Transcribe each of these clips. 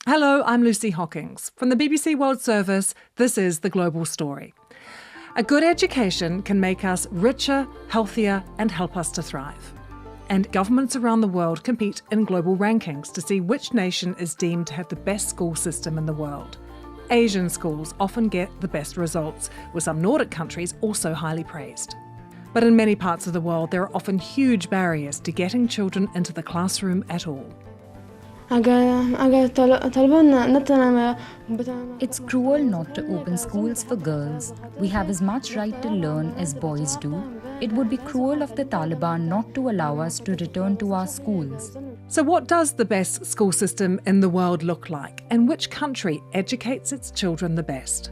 Hello, I'm Lucy Hockings. From the BBC World Service, this is The Global Story. A good education can make us richer, healthier, and help us to thrive. And governments around the world compete in global rankings to see which nation is deemed to have the best school system in the world. Asian schools often get the best results, with some Nordic countries also highly praised. But in many parts of the world, there are often huge barriers to getting children into the classroom at all. It's cruel not to open schools for girls. We have as much right to learn as boys do. It would be cruel of the Taliban not to allow us to return to our schools. So what does the best school system in the world look like? And which country educates its children the best?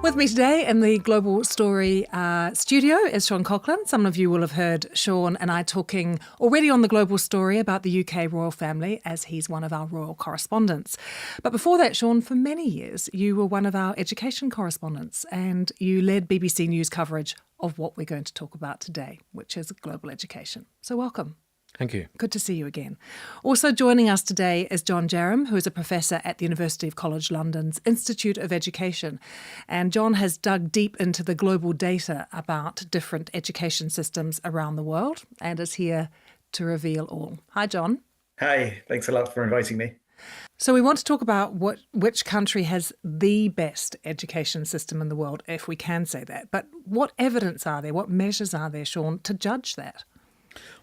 With me today in the Global Story studio is Sean Coughlin. Some of you will have heard Sean and I talking already on the Global Story about the UK royal family, as he's one of our royal correspondents. But before that, Sean, for many years you were one of our education correspondents and you led BBC News coverage of what we're going to talk about today, which is global education. So welcome. Thank you. Good to see you again. Also joining us today is John Jerram, who is a professor at the University of College London's Institute of Education. And John has dug deep into the global data about different education systems around the world and is here to reveal all. Hi, John. Hi, thanks a lot for inviting me. So we want to talk about which country has the best education system in the world, if we can say that. But what evidence are there, what measures are there, Sean, to judge that?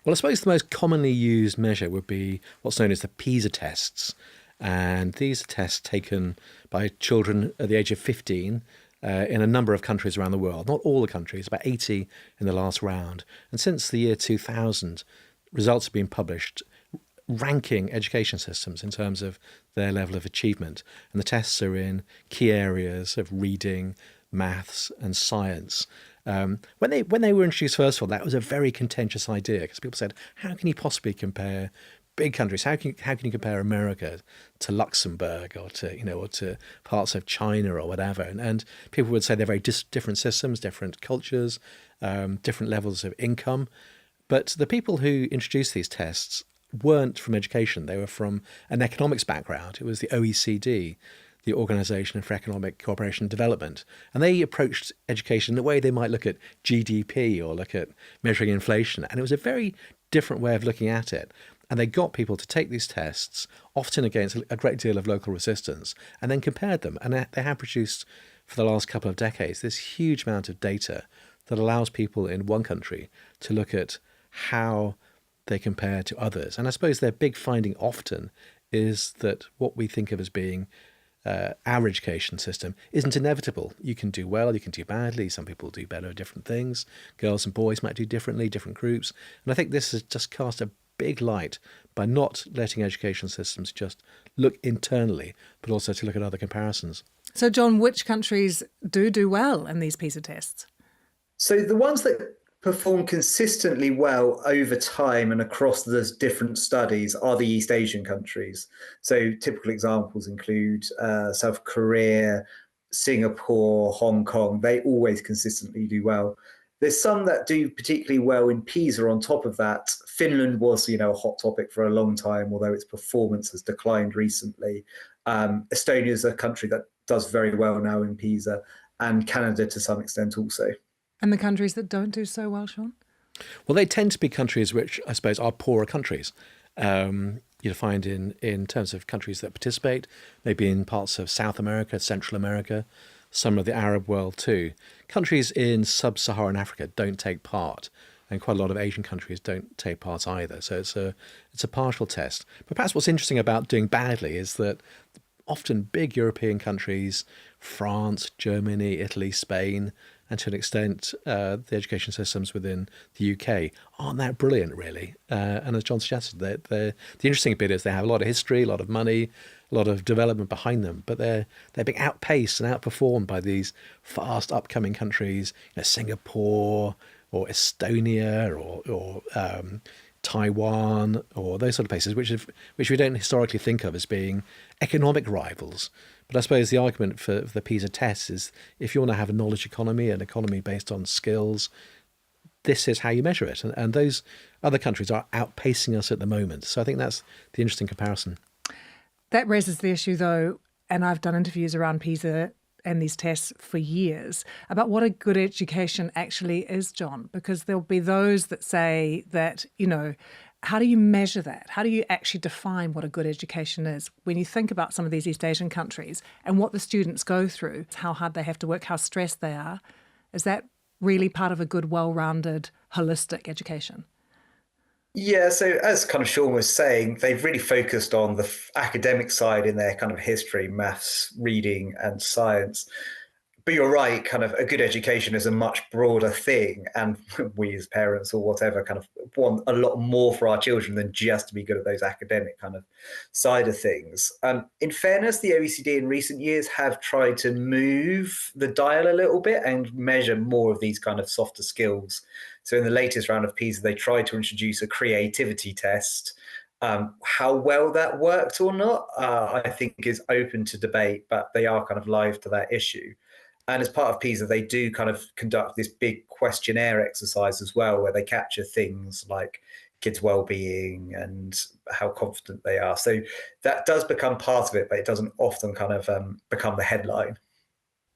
Well, I suppose the most commonly used measure would be what's known as the PISA tests. And these are tests taken by children at the age of 15 in a number of countries around the world. Not all the countries, about 80 in the last round. And since the year 2000, results have been published ranking education systems in terms of their level of achievement. And the tests are in key areas of reading, maths and science. When they were introduced, first of all, that was a very contentious idea because people said, how can you possibly compare big countries? How can you compare America to Luxembourg or to parts of China or whatever? And people would say they're very different systems, different cultures, different levels of income. But the people who introduced these tests weren't from education. They were from an economics background. It was the OECD, the Organisation for Economic Cooperation and Development. And they approached education in a way they might look at GDP or look at measuring inflation. And it was a very different way of looking at it. And they got people to take these tests, often against a great deal of local resistance, and then compared them. And they have produced, for the last couple of decades, this huge amount of data that allows people in one country to look at how they compare to others. And I suppose their big finding often is that what we think of as being our education system isn't inevitable. You can do well, you can do badly. Some people do better at different things. Girls and boys might do differently, different groups. And I think this has just cast a big light by not letting education systems just look internally, but also to look at other comparisons. So, John, which countries do well in these PISA tests? So the ones that perform consistently well over time and across the different studies are the East Asian countries. So typical examples include South Korea, Singapore, Hong Kong. They always consistently do well. There's some that do particularly well in PISA on top of that. Finland was, a hot topic for a long time, although its performance has declined recently. Estonia is a country that does very well now in PISA, and Canada to some extent also. And the countries that don't do so well, Sean? Well, they tend to be countries which, I suppose, are poorer countries. You'll find in terms of countries that participate, maybe in parts of South America, Central America, some of the Arab world too. Countries in sub-Saharan Africa don't take part, and quite a lot of Asian countries don't take part either. So it's a partial test. But perhaps what's interesting about doing badly is that often big European countries, France, Germany, Italy, Spain, and to an extent, the education systems within the UK aren't that brilliant, really. And as John suggested, the interesting bit is they have a lot of history, a lot of money, a lot of development behind them, but they're being outpaced and outperformed by these fast upcoming countries, Singapore or Estonia or Taiwan or those sort of places, which we don't historically think of as being economic rivals. But I suppose the argument for the PISA tests is if you want to have a knowledge economy, an economy based on skills, this is how you measure it. And those other countries are outpacing us at the moment. So I think that's the interesting comparison. That raises the issue, though, and I've done interviews around PISA and these tests for years, about what a good education actually is, John, because there'll be those that say that, how do you measure that? How do you actually define what a good education is? When you think about some of these East Asian countries and what the students go through, how hard they have to work, how stressed they are, is that really part of a good, well-rounded, holistic education? Yeah, so as kind of Sean was saying, they've really focused on the academic side in their kind of history, maths, reading, and science. But you're right, kind of a good education is a much broader thing. And we as parents or whatever kind of want a lot more for our children than just to be good at those academic kind of side of things. In fairness, the OECD in recent years have tried to move the dial a little bit and measure more of these kind of softer skills. So in the latest round of PISA, they tried to introduce a creativity test. How well that worked or not, I think is open to debate, but they are kind of live to that issue. And as part of PISA, they do kind of conduct this big questionnaire exercise as well, where they capture things like kids' well-being and how confident they are. So that does become part of it, but it doesn't often kind of become the headline.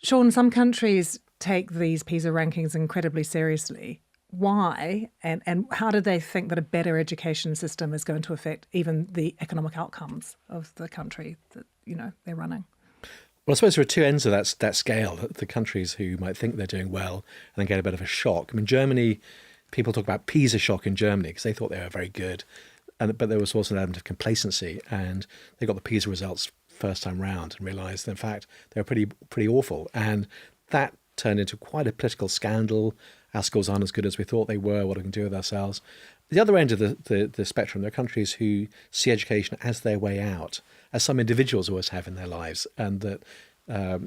Sean, some countries take these PISA rankings incredibly seriously. Why? And how do they think that a better education system is going to affect even the economic outcomes of the country that, they're running? Well, I suppose there are two ends of that scale. The countries who might think they're doing well and then get a bit of a shock. I mean, Germany, people talk about PISA shock in Germany because they thought they were very good. But there was also an element of complacency, and they got the PISA results first time round and realised, in fact, they were pretty awful. And that turned into quite a political scandal. Our schools aren't as good as we thought they were. What do we can do with ourselves? The other end of the spectrum, there are countries who see education as their way out, as some individuals always have in their lives. And that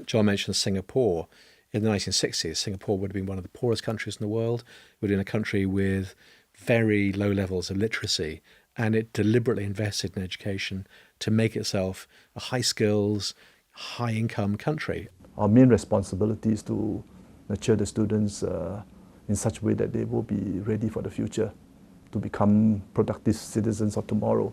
John mentioned Singapore. In the 1960s, Singapore would have been one of the poorest countries in the world. It would have been a country with very low levels of literacy. And it deliberately invested in education to make itself a high skills, high income country. Our main responsibility is to nurture the students in such a way that they will be ready for the future, to become productive citizens of tomorrow.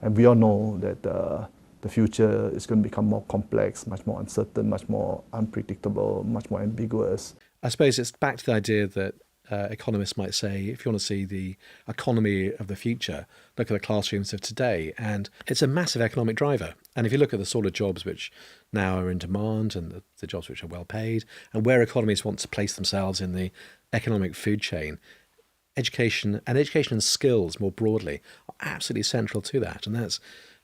And we all know that the future is going to become more complex, much more uncertain, much more unpredictable, much more ambiguous. I suppose it's back to the idea that economists might say, if you want to see the economy of the future, look at the classrooms of today. And it's a massive economic driver. And if you look at the sort of jobs which now are in demand and the jobs which are well paid, and where economies want to place themselves in the economic food chain, education and skills more broadly are absolutely central to that. And that's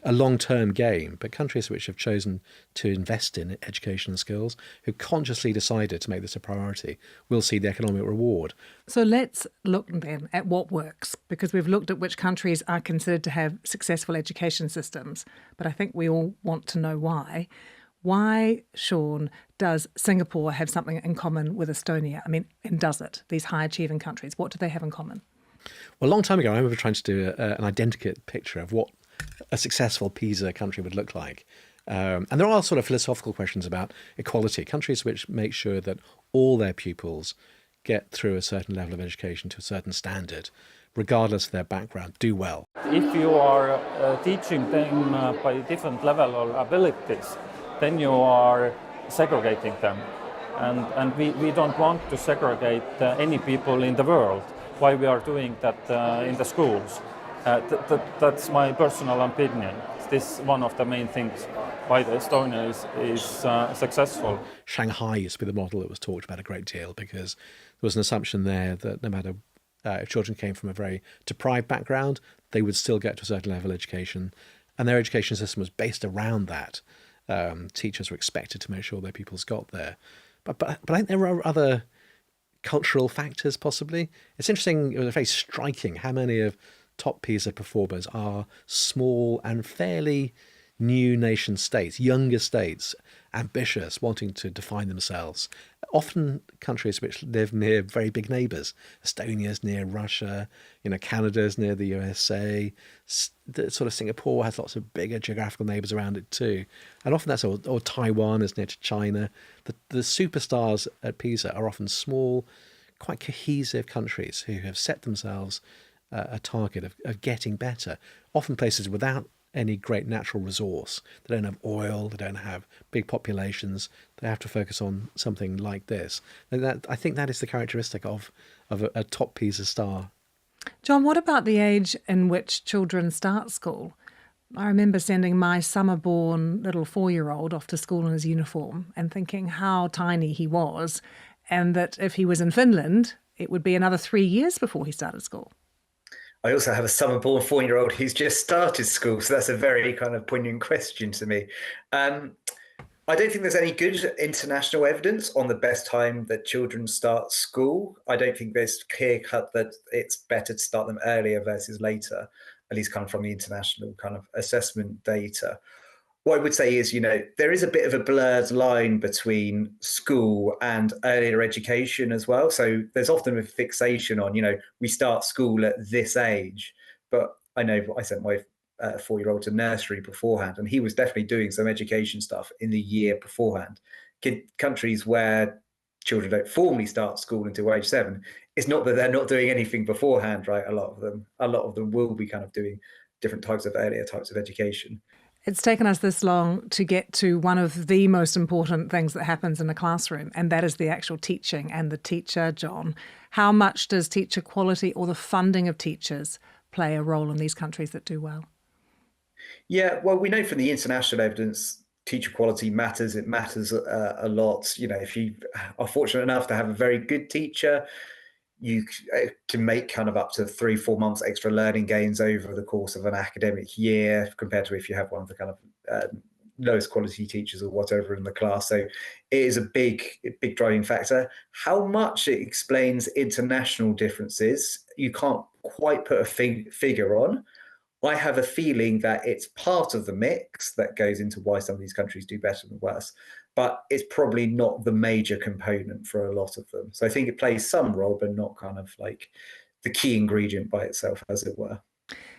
a long-term game. But countries which have chosen to invest in education and skills, who consciously decided to make this a priority, will see the economic reward. So let's look then at what works, because we've looked at which countries are considered to have successful education systems, but I think we all want to know why. Why, Sean, does Singapore have something in common with Estonia? I mean, and does it? These high-achieving countries, what do they have in common? Well, a long time ago, I remember trying to do an identikit picture of what a successful PISA country would look like. And there are sort of philosophical questions about equality. Countries which make sure that all their pupils get through a certain level of education to a certain standard, regardless of their background, do well. If you are teaching them by different level of abilities, then you are segregating them. And we don't want to segregate any people in the world. Why we are doing that in the schools? That's my personal opinion. This is one of the main things why Estonia is successful. Shanghai used to be the model that was talked about a great deal, because there was an assumption there that no matter if children came from a very deprived background, they would still get to a certain level of education. And their education system was based around that. Teachers were expected to make sure their pupils got there. But I think there are other cultural factors, possibly. It's interesting, it was very striking how many of top PISA performers are small and fairly new nation states, younger states, ambitious, wanting to define themselves. Often countries which live near very big neighbours. Estonia's near Russia, Canada's near the USA. Sort of Singapore has lots of bigger geographical neighbours around it too. And often that's, or Taiwan is near to China. The superstars at PISA are often small, quite cohesive countries who have set themselves a target of getting better, often places without any great natural resource. They don't have oil, they don't have big populations, they have to focus on something like this. And I think that is the characteristic of a top PISA star. John, what about the age in which children start school? I remember sending my summer-born little 4-year-old off to school in his uniform and thinking how tiny he was, and that if he was in Finland, it would be another 3 years before he started school. I also have a summer-born 4-year-old who's just started school, so that's a very kind of poignant question to me. I don't think there's any good international evidence on the best time that children start school. I don't think there's clear-cut that it's better to start them earlier versus later, at least kind of from the international kind of assessment data. What I would say is, there is a bit of a blurred line between school and earlier education as well. So there's often a fixation on, we start school at this age. But I know I sent my 4-year-old to nursery beforehand, and he was definitely doing some education stuff in the year beforehand. Countries where children don't formally start school until age 7, it's not that they're not doing anything beforehand, right? A lot of them will be kind of doing different types of earlier types of education. It's taken us this long to get to one of the most important things that happens in a classroom, and that is the actual teaching and the teacher, John. How much does teacher quality or the funding of teachers play a role in these countries that do well? Yeah, well, we know from the international evidence, teacher quality matters. It matters a lot. If you are fortunate enough to have a very good teacher, you can make kind of up to 3-4 months extra learning gains over the course of an academic year compared to if you have one of the kind of lowest quality teachers or whatever in the class. So it is a big driving factor. How much it explains international differences, you can't quite put a figure on. I have a feeling that it's part of the mix that goes into why some of these countries do better and worse, but it's probably not the major component for a lot of them. So I think it plays some role, but not kind of like the key ingredient by itself, as it were.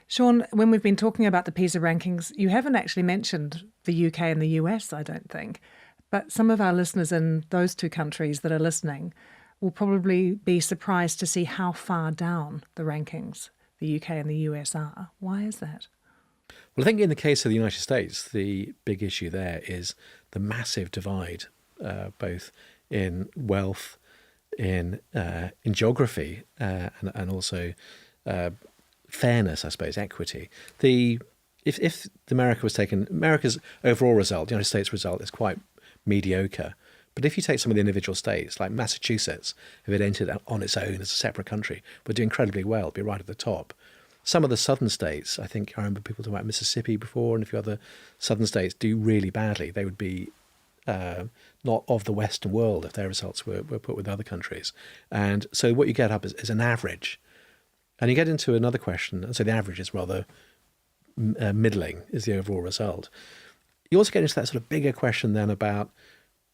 Sean, when we've been talking about the PISA rankings, you haven't actually mentioned the UK and the US, I don't think. But some of our listeners in those two countries that are listening will probably be surprised to see how far down the rankings the UK and the US are. Why is that? Well, I think in the case of the United States, the big issue there is the massive divide, both in wealth, in geography, and also fairness, I suppose, equity. If America was taken, America's overall result, the United States result, is quite mediocre. But if you take some of the individual states, like Massachusetts, if it entered on its own as a separate country, would do incredibly well, be right at the top. Some of the southern states, I think I remember people talking about Mississippi before, and a few other southern states do really badly. They would be not of the Western world if their results were put with other countries. And so what you get up is an average. And you get into another question, and so the average is rather middling, is the overall result. You also get into that sort of bigger question then about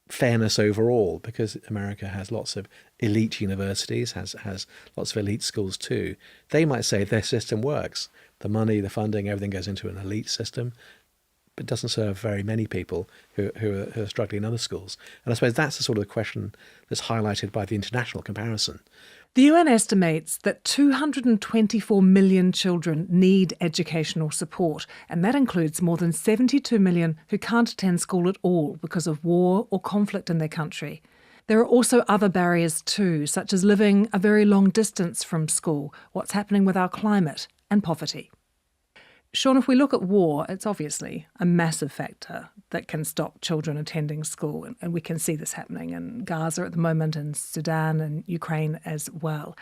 fairness overall, because America has lots of elite universities, has lots of elite schools too. They might say their system works. The money, the funding, everything goes into an elite system, but doesn't serve very many people who are struggling in other schools. And I suppose that's the sort of question that's highlighted by the international comparison. The UN estimates that 224 million children need educational support, and that includes more than 72 million who can't attend school at all because of war or conflict in their country. There are also other barriers too, such as living a very long distance from school, what's happening with our climate, and poverty. Sean, if we look at war, it's obviously a massive factor that can stop children attending school. And we can see this happening in Gaza at the moment, in Sudan and Ukraine as well.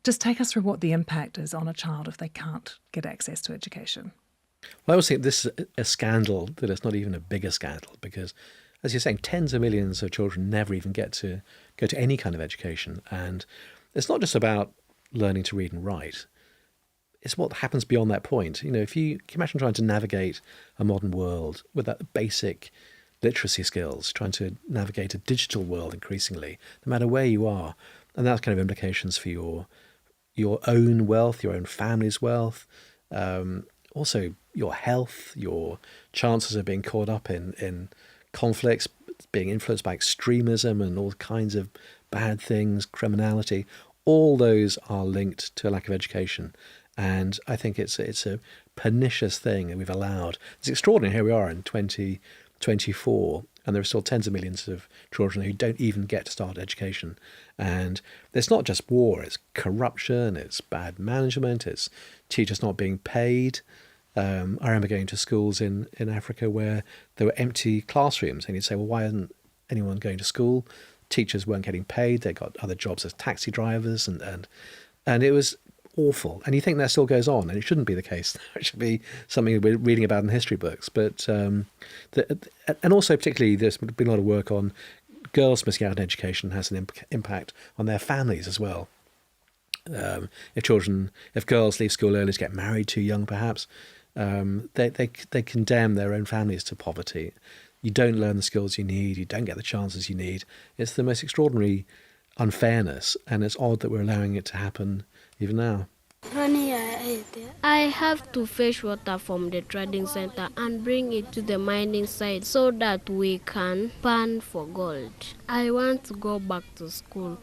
Just take us through what the impact is on a child if they can't get access to education. Well, I always think this is a scandal that it's not even a bigger scandal because, as you're saying, tens of millions of children never even get to go to any kind of education. And it's not just about learning to read and write. It's what happens beyond that point. If you can imagine trying to navigate a modern world with that basic literacy skills, trying to navigate a digital world increasingly, no matter where you are, and that's kind of implications for your own wealth, your own family's wealth, also your health, your chances of being caught up in conflicts, being influenced by extremism and all kinds of bad things, criminality, all those are linked to a lack of education. And I think it's a pernicious thing that we've allowed. It's extraordinary. Here we are in 2024, and there are still tens of millions of children who don't even get to start education. And it's not just war, it's corruption, it's bad management, it's teachers not being paid. I remember going to schools in Africa where there were empty classrooms, and you'd say, well, why isn't anyone going to school? Teachers weren't getting paid, they got other jobs as taxi drivers, and it was awful. And you think that still goes on, and it shouldn't be the case. It should be something we're reading about in history books. But and also particularly there's been a lot of work on girls missing out on education has an impact on their families as well. If girls leave school early to get married too young, perhaps, they condemn their own families to poverty. You don't learn the skills you need. You don't get the chances you need. It's the most extraordinary unfairness, and it's odd that we're allowing it to happen even now. I have to fetch water from the trading center and bring it to the mining site so that we can pan for gold. I want to go back to school.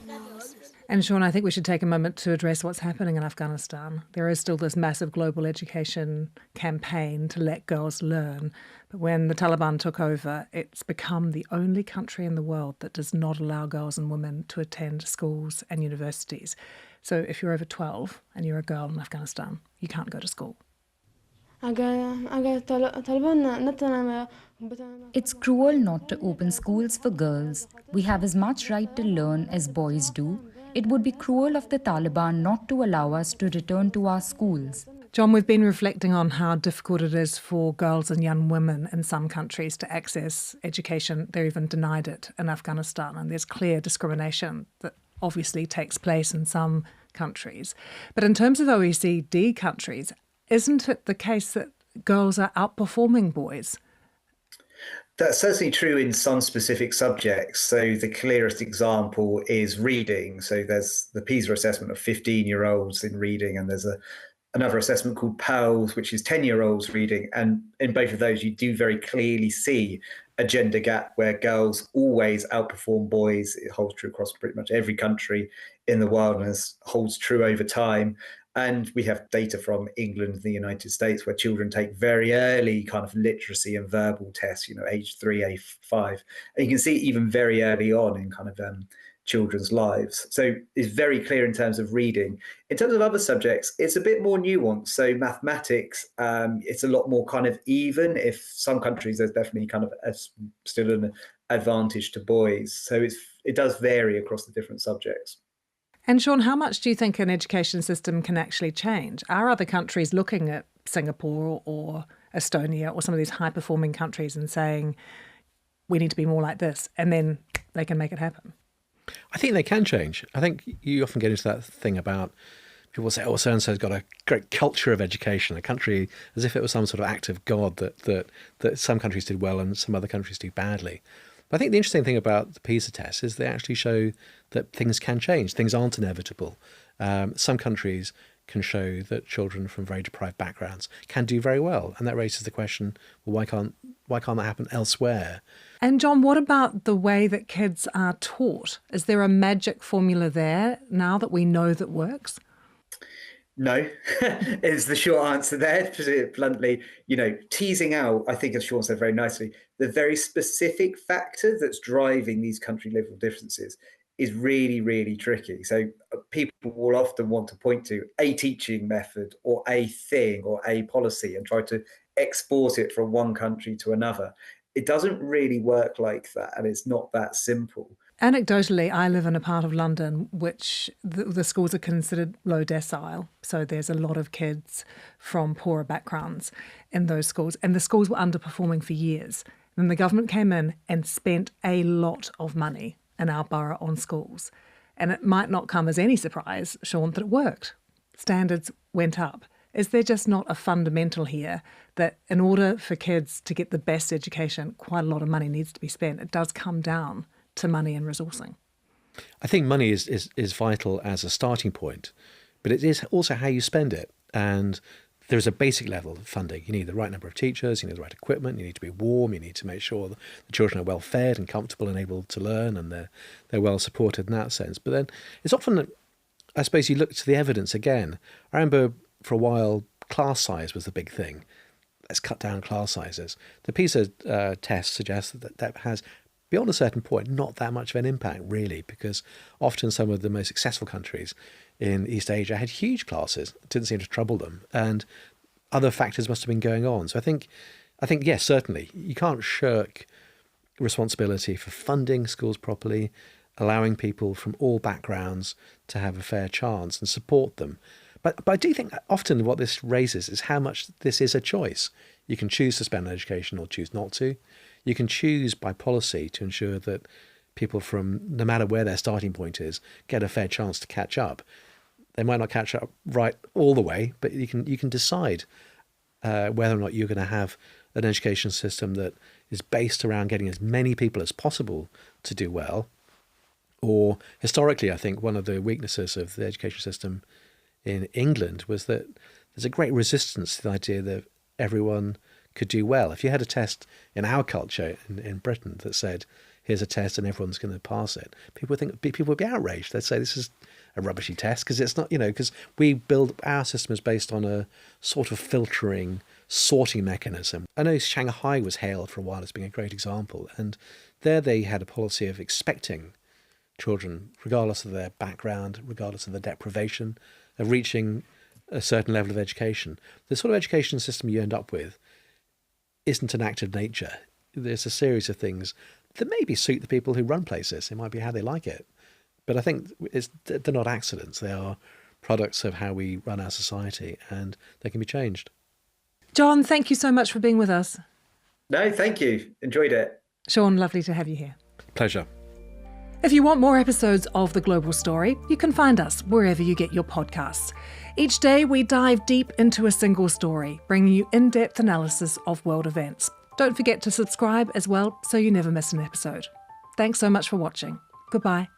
And Sean, I think we should take a moment to address what's happening in Afghanistan. There is still this massive global education campaign to let girls learn. But when the Taliban took over, it's become the only country in the world that does not allow girls and women to attend schools and universities. So if you're over 12 and you're a girl in Afghanistan, you can't go to school. It's cruel not to open schools for girls. We have as much right to learn as boys do. It would be cruel of the Taliban not to allow us to return to our schools. John, we've been reflecting on how difficult it is for girls and young women in some countries to access education. They're even denied it in Afghanistan, and there's clear discrimination that obviously takes place in some countries. But in terms of OECD countries, isn't it the case that girls are outperforming boys? That's certainly true in some specific subjects. So the clearest example is reading. So there's the PISA assessment of 15-year-olds in reading, and there's another assessment called PALS, which is 10-year-olds reading. And in both of those, you do very clearly see a gender gap where girls always outperform boys. It holds true across pretty much every country in the world, and holds true over time. And we have data from England and the United States where children take very early kind of literacy and verbal tests, age 3, age 5. And you can see even very early on in kind of children's lives. So it's very clear in terms of reading. In terms of other subjects, it's a bit more nuanced. So mathematics, it's a lot more kind of even. If some countries, there's definitely kind of still an advantage to boys. So it does vary across the different subjects. And Sean, how much do you think an education system can actually change? Are other countries looking at Singapore or Estonia or some of these high-performing countries and saying, we need to be more like this, and then they can make it happen? I think they can change. I think you often get into that thing about people say, oh, so-and-so's got a great culture of education, a country, as if it was some sort of act of God that some countries did well and some other countries do badly. But I think the interesting thing about the PISA test is they actually show that things can change. Things aren't inevitable. Some countries can show that children from very deprived backgrounds can do very well. And that raises the question, well, why can't that happen elsewhere? And John, what about the way that kids are taught? Is there a magic formula there now that we know that works? No, is the short answer there, to put it bluntly. Teasing out, I think, as Sean said very nicely, the very specific factor that's driving these country level differences is really, really tricky. So people will often want to point to a teaching method or a thing or a policy and try to export it from one country to another. It doesn't really work like that, and it's not that simple. Anecdotally, I live in a part of London which the schools are considered low decile. So there's a lot of kids from poorer backgrounds in those schools. And the schools were underperforming for years. Then the government came in and spent a lot of money in our borough on schools. And it might not come as any surprise, Sean, that it worked. Standards went up. Is there just not a fundamental here that in order for kids to get the best education, quite a lot of money needs to be spent? It does come down to money and resourcing. I think money is vital as a starting point, but it is also how you spend it. And There's a basic level of funding. You need the right number of teachers, you need the right equipment, you need to be warm, you need to make sure that the children are well fed and comfortable and able to learn, and they're well supported in that sense. But then it's often, I suppose, you look to the evidence again. I remember for a while, class size was the big thing. Let's cut down class sizes. The PISA test suggests that has, beyond a certain point, not that much of an impact, really, because often some of the most successful countries in East Asia had huge classes. It didn't seem to trouble them. And other factors must have been going on. So I think, yes, certainly, you can't shirk responsibility for funding schools properly, allowing people from all backgrounds to have a fair chance and support them. But I do think often what this raises is how much this is a choice. You can choose to spend on education or choose not to. You can choose by policy to ensure that people from, no matter where their starting point is, get a fair chance to catch up. They might not catch up right all the way, but you can decide whether or not you're going to have an education system that is based around getting as many people as possible to do well. Or historically, I think one of the weaknesses of the education system in England was that there's a great resistance to the idea that everyone could do well. If you had a test in our culture in Britain that said, here's a test and everyone's going to pass it, people would be outraged. They'd say this is a rubbishy test because it's not, because we build our system is based on a sort of filtering, sorting mechanism. I know Shanghai was hailed for a while as being a great example, and there they had a policy of expecting children, regardless of their background, regardless of their deprivation, of reaching a certain level of education. The sort of education system you end up with isn't an act of nature. There's a series of things that maybe suit the people who run places. It might be how they like it. But I think they're not accidents. They are products of how we run our society, and they can be changed. John, thank you so much for being with us. No, thank you. Enjoyed it. Sean, lovely to have you here. Pleasure. If you want more episodes of The Global Story, you can find us wherever you get your podcasts. Each day, we dive deep into a single story, bringing you in-depth analysis of world events. Don't forget to subscribe as well so you never miss an episode. Thanks so much for watching. Goodbye.